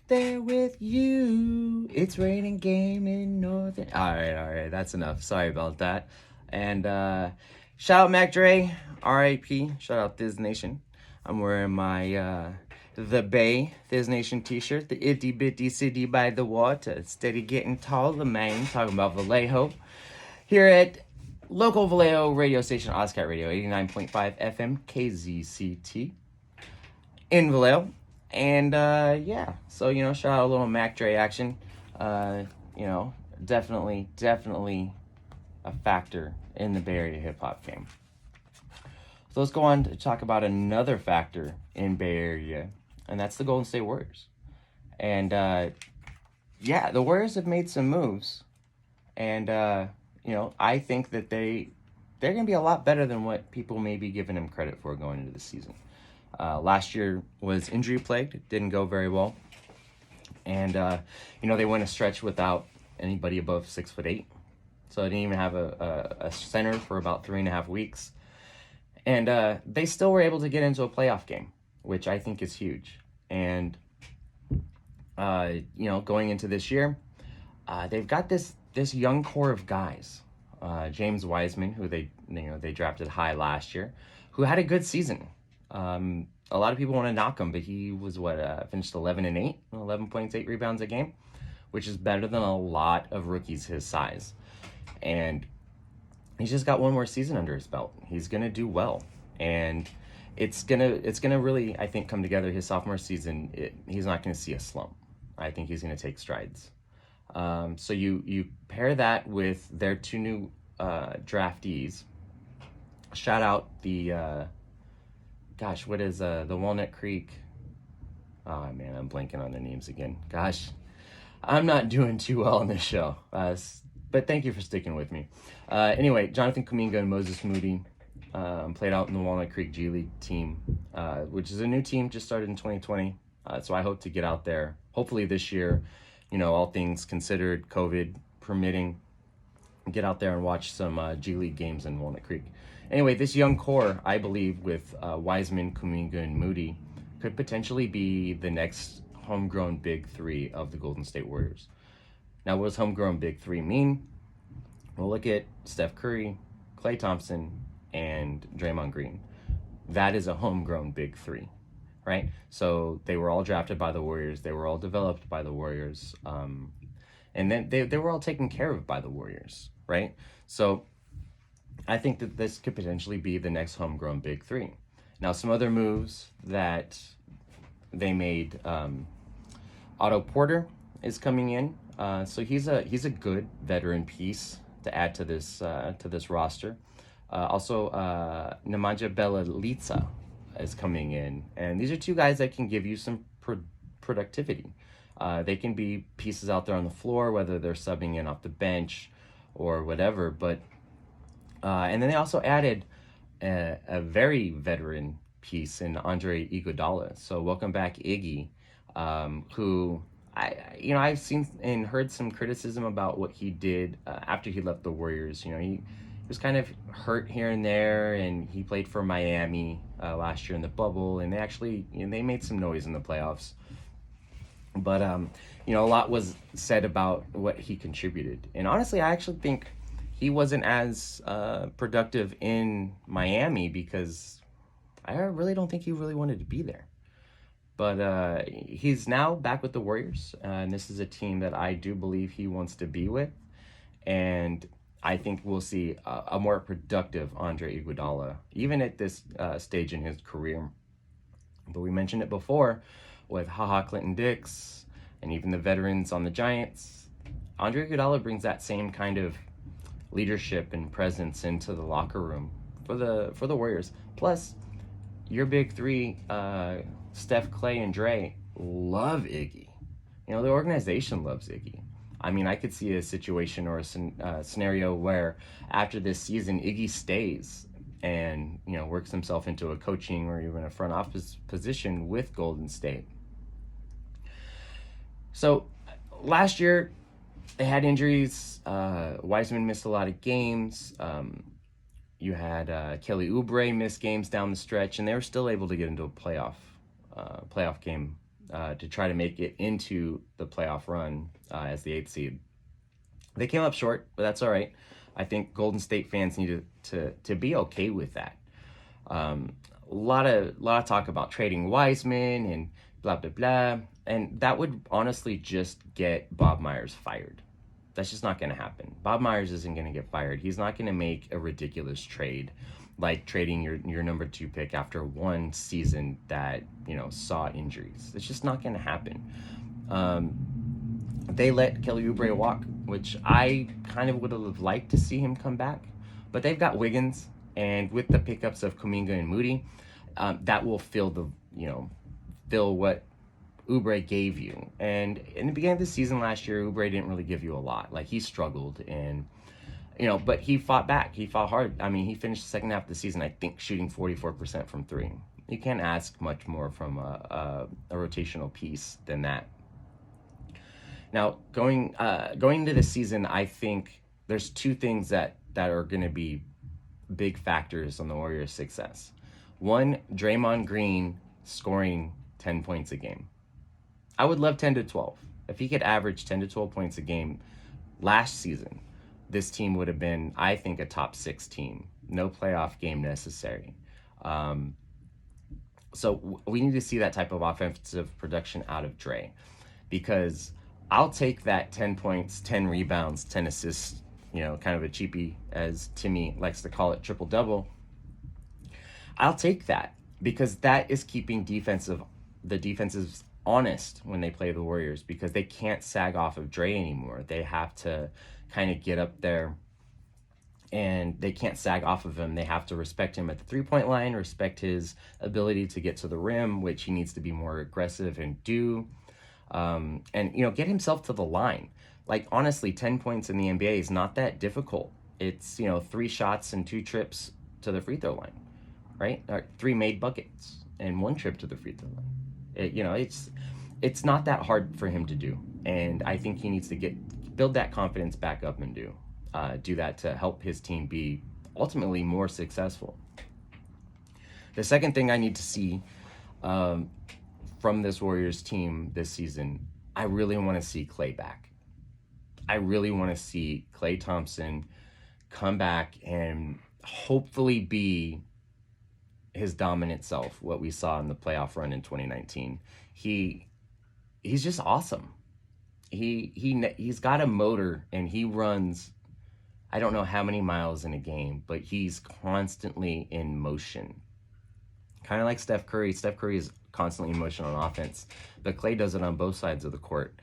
there with you. It's raining game in northern. All right. That's enough. Sorry about that. And shout out Mac Dre, R.I.P. Shout out Thiz Nation. I'm wearing my The Bay Thiz Nation t-shirt, the itty bitty city by the water, steady getting taller, man. Talking about Vallejo here at local Vallejo radio station, Ozcat Radio, 89.5 FM KZCT in Vallejo. And yeah, so shout out a little Mac Dre action. Definitely a factor in the Bay Area hip hop game. So let's go on to talk about another factor in Bay Area, and that's the Golden State Warriors. And yeah, the Warriors have made some moves, and I think that they're going to be a lot better than what people may be giving them credit for going into the season. Last year was injury plagued, didn't go very well, and they went a stretch without anybody above 6'8", so they didn't even have a center for about 3.5 weeks, and they still were able to get into a playoff game, which I think is huge. And going into this year, they've got this young core of guys. James Wiseman, who they drafted high last year, who had a good season. A lot of people want to knock him, but he was finished 11-8, 11 points, 8 rebounds a game, which is better than a lot of rookies his size. And he's just got one more season under his belt. He's gonna do well, and it's gonna really, I think, come together. His sophomore season, he's not gonna see a slump. I think he's gonna take strides. So you pair that with their 2 new draftees. Shout out the what is the Walnut Creek? Oh man, I'm blanking on the names again. Gosh, I'm not doing too well on this show. But thank you for sticking with me. Anyway, Jonathan Kuminga and Moses Moody played out in the Walnut Creek G League team, which is a new team, just started in 2020. So I hope to get out there, hopefully this year, all things considered, COVID permitting, get out there and watch some G League games in Walnut Creek. Anyway, this young core, I believe, with Wiseman, Kuminga, and Moody, could potentially be the next homegrown big 3 of the Golden State Warriors. Now, what does homegrown big 3 mean? Well, look at Steph Curry, Klay Thompson, and Draymond Green. That is a homegrown big 3, right? So they were all drafted by the Warriors. They were all developed by the Warriors. And then they were all taken care of by the Warriors, right? So I think that this could potentially be the next homegrown big 3. Now, some other moves that they made, Otto Porter is coming in. So he's a good veteran piece to add to this roster. Also, Nemanja Bjelica is coming in, and these are 2 guys that can give you some productivity. They can be pieces out there on the floor, whether they're subbing in off the bench or whatever. But and then they also added a very veteran piece in Andre Iguodala. So welcome back, Iggy, who I've seen and heard some criticism about what he did after he left the Warriors. He was kind of hurt here and there, and he played for Miami last year in the bubble, and they actually they made some noise in the playoffs. But a lot was said about what he contributed, and honestly, I actually think he wasn't as productive in Miami because I really don't think he really wanted to be there. But he's now back with the Warriors, and this is a team that I do believe he wants to be with. And I think we'll see a more productive Andre Iguodala, even at this stage in his career. But we mentioned it before with Clinton Dix and even the veterans on the Giants. Andre Iguodala brings that same kind of leadership and presence into the locker room for the Warriors. Plus, your big 3, Steph, Klay, and Dre, love Iggy. The organization loves Iggy. I mean, I could see a situation or a scenario where after this season, Iggy stays and, works himself into a coaching or even a front office position with Golden State. So last year, they had injuries. Wiseman missed a lot of games. You had Kelly Oubre miss games down the stretch, and they were still able to get into a playoff game to try to make it into the playoff run as the 8th seed. They came up short, but that's all right. I think Golden State fans need to be okay with that. A lot of talk about trading Wiseman and blah blah blah, and that would honestly just get Bob Myers fired. That's just not going to happen. Bob Myers isn't going to get fired. He's not going to make a ridiculous trade like trading your number 2 pick after one season that saw injuries. It's just not going to happen. They let Kelly Oubre walk, which I kind of would have liked to see him come back, but they've got Wiggins, and with the pickups of Kuminga and Moody, that will fill what Oubre gave you. And in the beginning of the season last year, Oubre didn't really give you a lot. Like, he struggled, and but he fought back. He fought hard. I mean, he finished the second half of the season, I think, shooting 44% from 3. You can't ask much more from a rotational piece than that. Now, going into the season, I think there's 2 things that are going to be big factors on the Warriors' success. One, Draymond Green scoring 10 points a game. I would love 10 to 12. If he could average 10 to 12 points a game last season, this team would have been, I think, a top 6 team. No playoff game necessary. So we need to see that type of offensive production out of Dre, because I'll take that 10 points, 10 rebounds, 10 assists, kind of a cheapie, as Timmy likes to call it, triple-double. I'll take that, because that is keeping the defensives honest when they play the Warriors, because they can't sag off of Dre anymore. They have to kind of get up there, and they can't sag off of him. They have to respect him at the 3-point line, respect his ability to get to the rim, which he needs to be more aggressive and do. And get himself to the line. Like, honestly, 10 points in the NBA is not that difficult. It's 3 shots and 2 trips to the free throw line, right? Or 3 made buckets and 1 trip to the free throw line. It's not that hard for him to do, and I think he needs to build that confidence back up and do that to help his team be ultimately more successful. The second thing I need to see from this Warriors team this season, I really want to see Klay back. I really want to see Klay Thompson come back and hopefully be his dominant self, what we saw in the playoff run in 2019. He's just awesome. He's got a motor, and he runs, I don't know how many miles in a game, but he's constantly in motion. Kind of like Steph Curry. Steph Curry is constantly in motion on offense, but Klay does it on both sides of the court,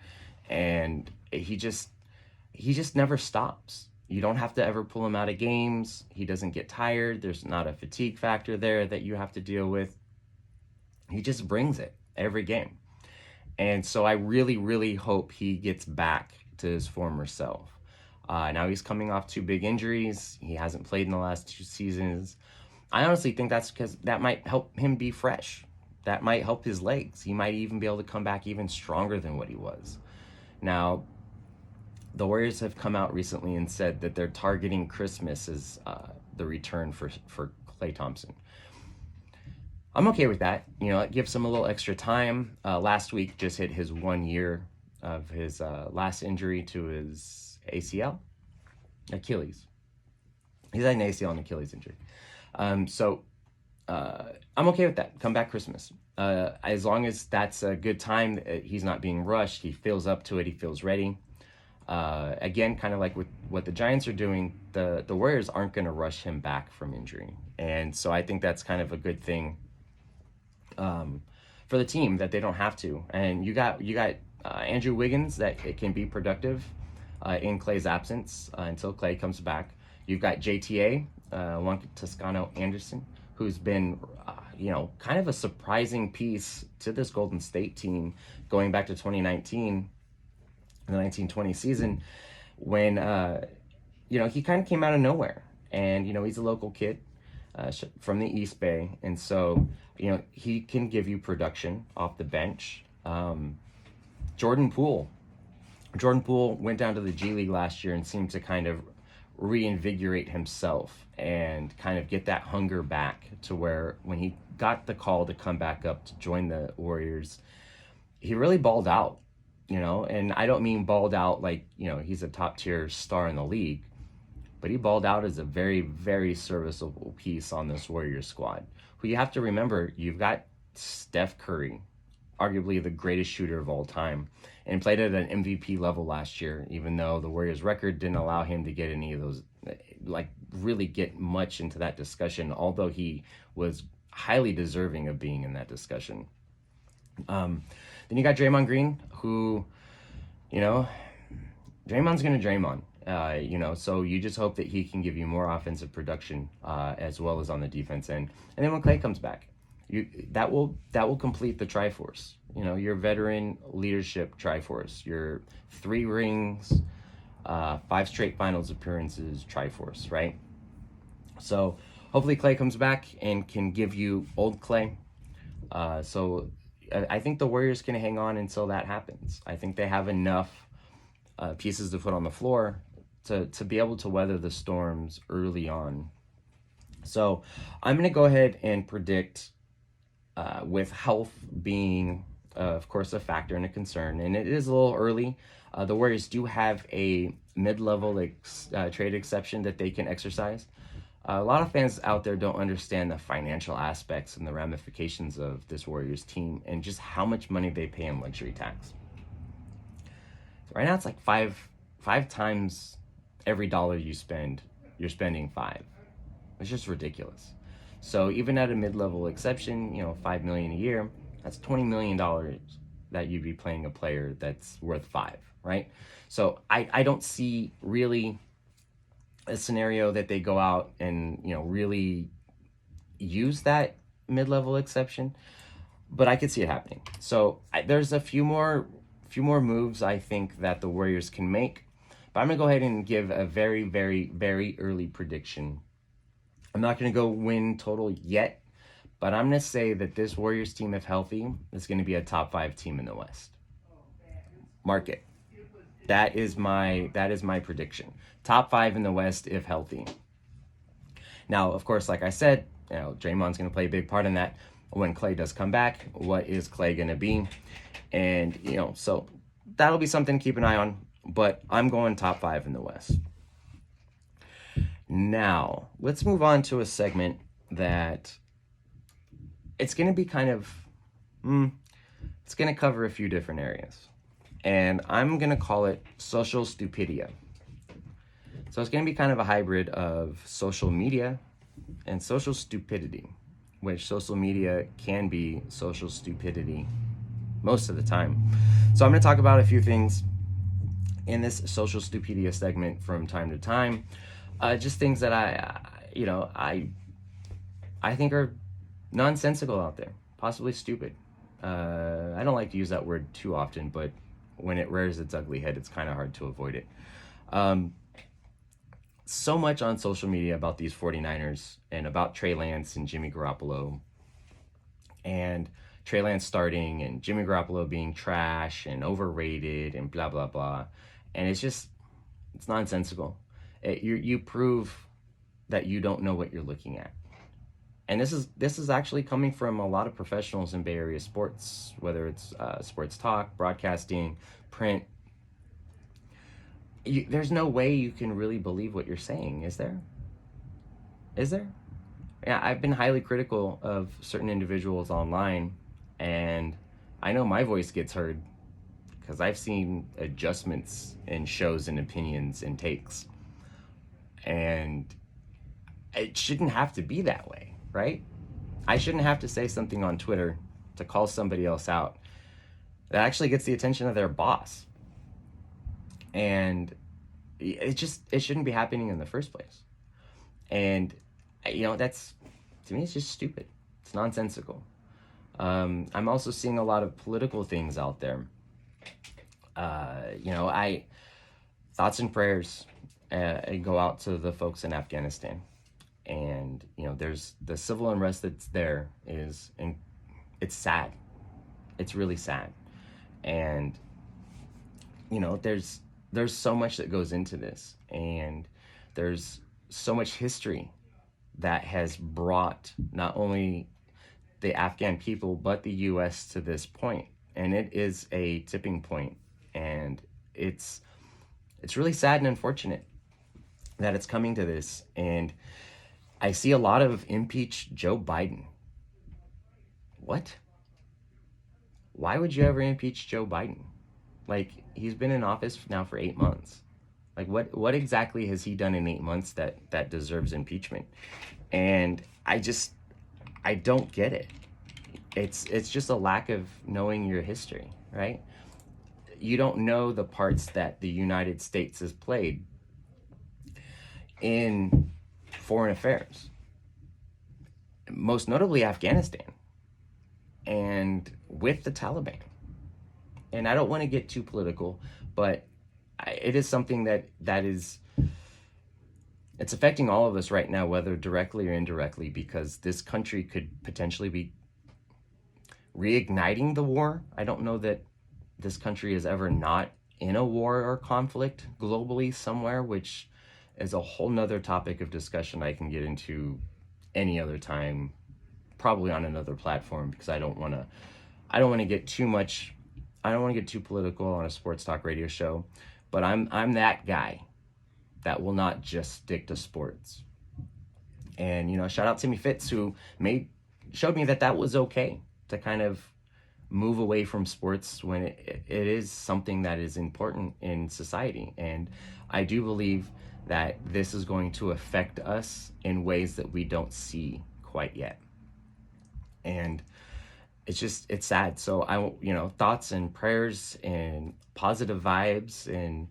and he just never stops. You don't have to ever pull him out of games. He doesn't get tired. There's not a fatigue factor there that you have to deal with. He just brings it every game. And so I really, really hope he gets back to his former self. Now he's coming off 2 big injuries. He hasn't played in the last 2 seasons. I honestly think that's because that might help him be fresh. That might help his legs. He might even be able to come back even stronger than what he was. Now, the Warriors have come out recently and said that they're targeting Christmas as the return for Klay Thompson. I'm okay with that. It gives him a little extra time. Last week just hit his 1 year of his last injury to his Achilles. He's had an ACL and Achilles injury. So I'm okay with that. Come back Christmas. As long as that's a good time, he's not being rushed. He feels up to it. He feels ready. Again, kind of like with what the Giants are doing, the Warriors aren't going to rush him back from injury. And so I think that's kind of a good thing for the team, that they don't have to. And you got Andrew Wiggins that it can be productive in Klay's absence until Klay comes back. You've got JTA, Juan Toscano Anderson, who's been, kind of a surprising piece to this Golden State team going back to 2019, the 1920 season, when, he kind of came out of nowhere. And, he's a local kid from the East Bay. And so, he can give you production off the bench. Jordan Poole went down to the G League last year and seemed to kind of reinvigorate himself and kind of get that hunger back, to where when he got the call to come back up to join the Warriors, he really balled out, and I don't mean balled out like, he's a top tier star in the league, but he balled out as a very, very serviceable piece on this Warriors squad, who you have to remember, you've got Steph Curry, arguably the greatest shooter of all time, and played at an MVP level last year, even though the Warriors record didn't allow him to get any of those, like really get much into that discussion, although he was highly deserving of being in that discussion. Then you got Draymond Green, who, Draymond's going to Draymond. So you just hope that he can give you more offensive production as well as on the defense end. And then when Klay comes back, that will complete the Triforce. Your veteran leadership Triforce, your 3 rings, 5 straight finals appearances Triforce, right? So hopefully Klay comes back and can give you old Klay. So I think the Warriors can hang on until that happens. I think they have enough pieces to put on the floor to be able to weather the storms early on. So I'm going to go ahead and predict, with health being, of course, a factor and a concern, and it is a little early. The Warriors do have a mid-level trade exception that they can exercise. A lot of fans out there don't understand the financial aspects and the ramifications of this Warriors team and just how much money they pay in luxury tax. So right now it's like five times every dollar you spend, you're spending 5. It's just ridiculous. So even at a mid-level exception, $5 million a year, that's $20 million that you'd be paying a player that's worth 5, right? So I don't see really a scenario that they go out and really use that mid-level exception, but I could see it happening. So there's a few more moves I think that the Warriors can make, but I'm gonna go ahead and give a very, very, very early prediction. I'm not gonna go win total yet, but I'm gonna say that this Warriors team, if healthy, is gonna be a top 5 team in the West. Mark it. That is my prediction. Top 5 in the West if healthy. Now, of course, like I said, Draymond's going to play a big part in that. When Klay does come back, what is Klay going to be? And, so that'll be something to keep an eye on. But I'm going top 5 in the West. Now, let's move on to a segment that it's going to be kind of, it's going to cover a few different areas. And I'm going to call it social stupidia. So it's going to be kind of a hybrid of social media and social stupidity, which social media can be social stupidity most of the time. So I'm going to talk about a few things in this social stupidia segment from time to time. Just things that I think are nonsensical out there, possibly stupid. I don't like to use that word too often, but when it rears its ugly head, it's kind of hard to avoid it. So much on social media about these 49ers and about Trey Lance and Jimmy Garoppolo, and Trey Lance starting and Jimmy Garoppolo being trash and overrated and blah, blah, blah. And it's nonsensical. You prove that you don't know what you're looking at. And this is actually coming from a lot of professionals in Bay Area sports, whether it's sports talk, broadcasting, print. There's no way you can really believe what you're saying, is there? Is there? Yeah, I've been highly critical of certain individuals online, and I know my voice gets heard because I've seen adjustments in shows and opinions and takes. And it shouldn't have to be that way. Right? I shouldn't have to say something on Twitter to call somebody else out that actually gets the attention of their boss. And it shouldn't be happening in the first place. And, that's, to me, it's just stupid. It's nonsensical. I'm also seeing a lot of political things out there. Thoughts and prayers go out to the folks in Afghanistan. And, there's the civil unrest that's there it's sad. It's really sad. And, there's so much that goes into this, and there's so much history that has brought not only the Afghan people, but the U.S. to this point. and it is a tipping point, and it's really sad and unfortunate that it's coming to this. And I see a lot of impeach Joe Biden. What? Why would you ever impeach Joe Biden? Like, he's been in office now for 8 months. Like, what exactly has he done in 8 months that deserves impeachment? And I don't get it. It's just a lack of knowing your history, right? You don't know the parts that the United States has played in foreign affairs, most notably Afghanistan, and with the Taliban. And I don't want to get too political, but it is something that is, it's affecting all of us right now, whether directly or indirectly, because this country could potentially be reigniting the war. I don't know that this country is ever not in a war or conflict globally somewhere, which is a whole nother topic of discussion I can get into any other time, probably on another platform, because I don't want to get too much, I don't want to get too political on a sports talk radio show, but I'm that guy that will not just stick to sports. And, you know, shout out Timmy Fitz, who showed me that was okay to kind of move away from sports when it is something that is important in society. And I do believe that this is going to affect us in ways that we don't see quite yet. And it's sad. So thoughts and prayers and positive vibes, and,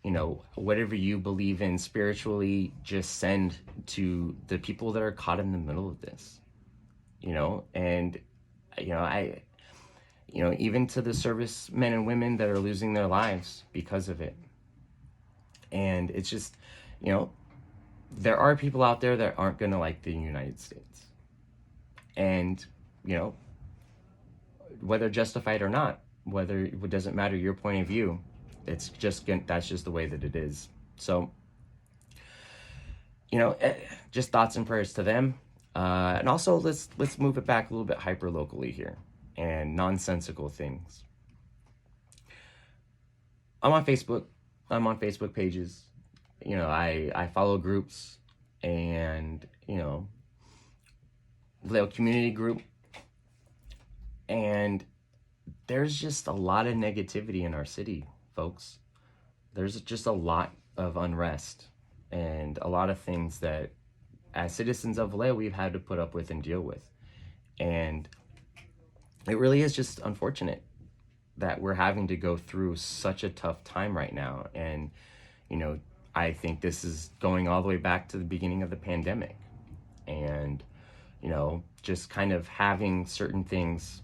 you know, whatever you believe in spiritually, just send to the people that are caught in the middle of this, you know. And, even to the servicemen and women that are losing their lives because of it. And it's just, there are people out there that aren't going to like the United States. And, whether justified or not, whether it doesn't matter your point of view, that's just the way that it is. So, just thoughts and prayers to them. And also let's move it back a little bit hyper locally here, and nonsensical things. I'm on Facebook pages. I follow groups, and, little community group. And there's just a lot of negativity in our city, folks. There's just a lot of unrest and a lot of things that, as citizens of Vallejo, we've had to put up with and deal with. And it really is just unfortunate that we're having to go through such a tough time right now. And, I think this is going all the way back to the beginning of the pandemic. And, just kind of having certain things,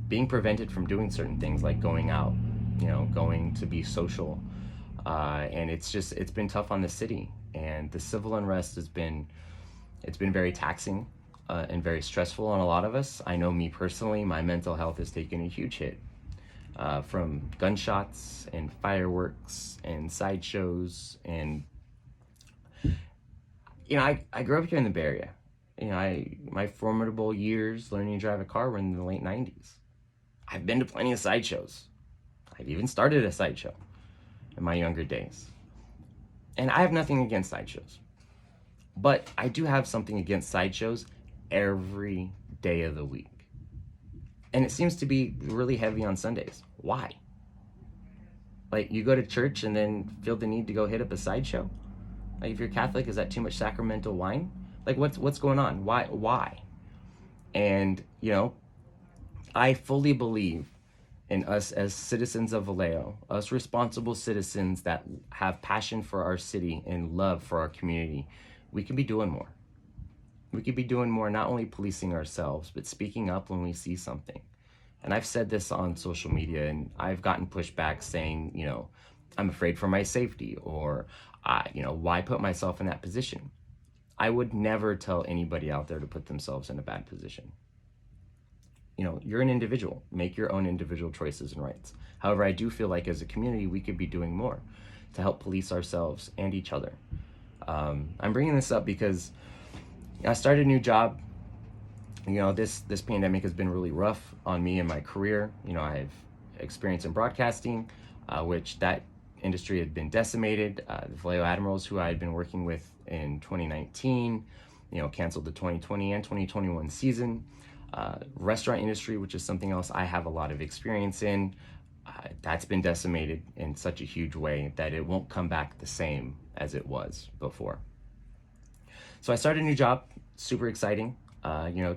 being prevented from doing certain things like going out, going to be social. And it's been tough on the city. And the civil unrest it's been very taxing and very stressful on a lot of us. I know me personally, my mental health has taken a huge hit from gunshots and fireworks and sideshows. And, I grew up here in the Bay Area. My formidable years learning to drive a car were in the late 90s. I've been to plenty of sideshows. I've even started a sideshow in my younger days. And I have nothing against sideshows. But I do have something against sideshows every day of the week. And it seems to be really heavy on Sundays. Why? Like, you go to church and then feel the need to go hit up a sideshow? Like, if you're Catholic, is that too much sacramental wine? Like, what's going on? Why? And, I fully believe in us as citizens of Vallejo, us responsible citizens that have passion for our city and love for our community. We can be doing more. We could be doing more, not only policing ourselves, but speaking up when we see something. And I've said this on social media, and I've gotten pushback saying, I'm afraid for my safety, or, why put myself in that position? I would never tell anybody out there to put themselves in a bad position. You're an individual. Make your own individual choices and rights. However, I do feel like as a community, we could be doing more to help police ourselves and each other. I'm bringing this up because I started a new job This pandemic has been really rough on me and my career. I've experience in broadcasting, which that industry had been decimated. The Vallejo Admirals, who I had been working with in 2019, canceled the 2020 and 2021 season. Restaurant industry, which is something else I have a lot of experience in, that's been decimated in such a huge way that it won't come back the same as it was before. So I started a new job, super exciting.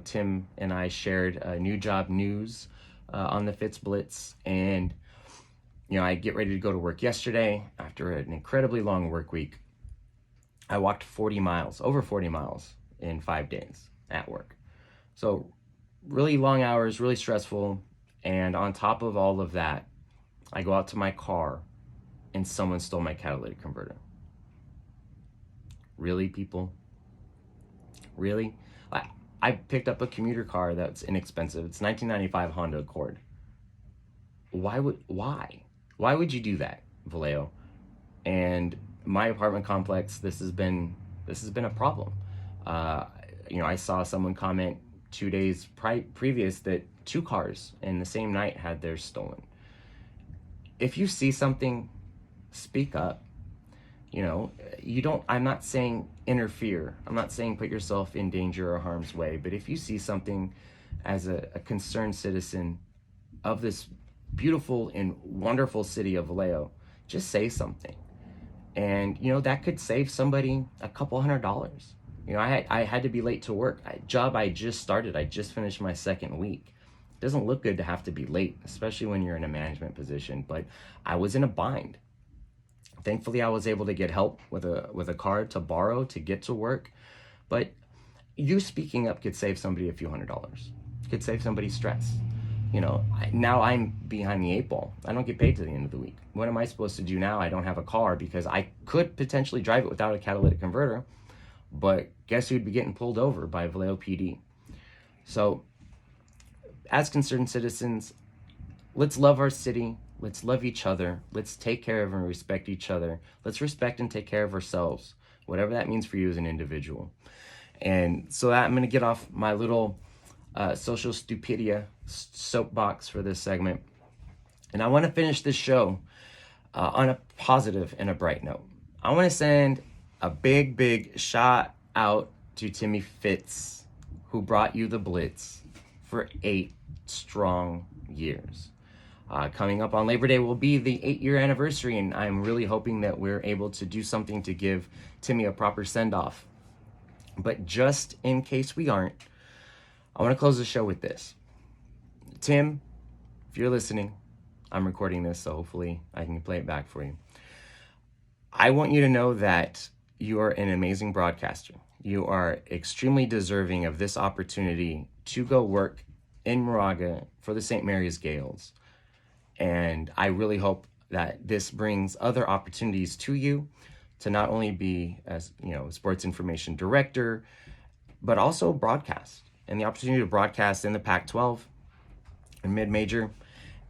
Tim and I shared new job news on the Fitz Blitz, and I get ready to go to work yesterday after an incredibly long work week. I walked over 40 miles in 5 days at work. So really long hours, really stressful. And on top of all of that, I go out to my car and someone stole my catalytic converter. Really, people? Really? I picked up a commuter car that's inexpensive. It's 1995 Honda Accord. Why would you do that, Vallejo? And my apartment complex, this has been a problem. I saw someone comment 2 days previous that 2 cars in the same night had theirs stolen. If you see something, speak up. I'm not saying interfere. I'm not saying put yourself in danger or harm's way, but if you see something as a concerned citizen of this beautiful and wonderful city of Vallejo, just say something. And, that could save somebody a couple $100. I had to be late to work. Job I just started. I just finished my 2nd week. It doesn't look good to have to be late, especially when you're in a management position, but I was in a bind. Thankfully, I was able to get help with a card to borrow to get to work. But you speaking up could save somebody a few $100. Could save somebody stress. Now I'm behind the 8 ball. I don't get paid to the end of the week. What am I supposed to do now? I don't have a car because I could potentially drive it without a catalytic converter. But guess who'd be getting pulled over by Vallejo PD? So, as concerned citizens, let's love our city. Let's love each other. Let's take care of and respect each other. Let's respect and take care of ourselves, whatever that means for you as an individual. And so I'm going to get off my little social stupidia soapbox for this segment. And I want to finish this show on a positive and a bright note. I want to send a big shout out to Timmy Fitz, who brought you the Blitz for 8 strong years. Coming up on Labor Day will be the 8-year anniversary, and I'm really hoping that we're able to do something to give Timmy a proper send-off. But just in case we aren't, I want to close the show with this. Tim, if you're listening, I'm recording this, so hopefully I can play it back for you. I want you to know that you are an amazing broadcaster. You are extremely deserving of this opportunity to go work in Moraga for the St. Mary's Gales. And I really hope that this brings other opportunities to you to not only be as, sports information director, but also broadcast. And the opportunity to broadcast in the Pac-12 and mid-major,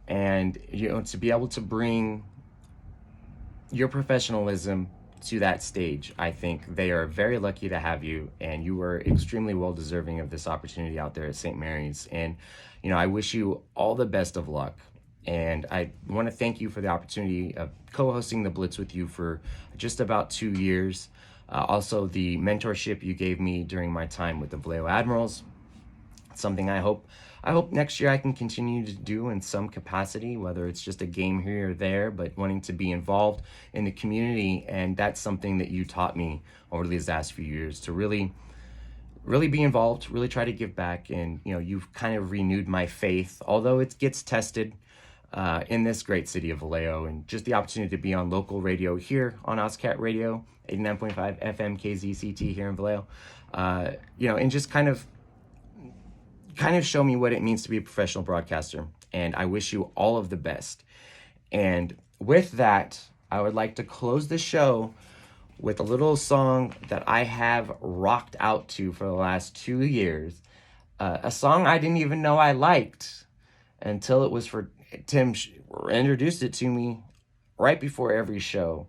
and to be able to bring your professionalism to that stage. I think they are very lucky to have you, and you are extremely well deserving of this opportunity out there at St. Mary's. And I wish you all the best of luck. And I want to thank you for the opportunity of co-hosting the Blitz with you for just about 2 years. Also, the mentorship you gave me during my time with the Vallejo Admirals. Something I hope next year I can continue to do in some capacity, whether it's just a game here or there, but wanting to be involved in the community. And that's something that you taught me over these last few years, to really be involved, really try to give back. And, you've kind of renewed my faith, although it gets tested in this great city of Vallejo. And just the opportunity to be on local radio here on OSCAT Radio, 89.5 FM KZCT here in Vallejo, and just kind of show me what it means to be a professional broadcaster. And I wish you all of the best. And with that, I would like to close the show with a little song that I have rocked out to for the last 2 years. A song I didn't even know I liked until it was for Tim introduced it to me right before every show.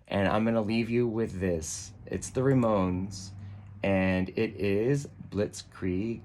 And I'm going to leave you with this. It's the Ramones, and it is Blitzkrieg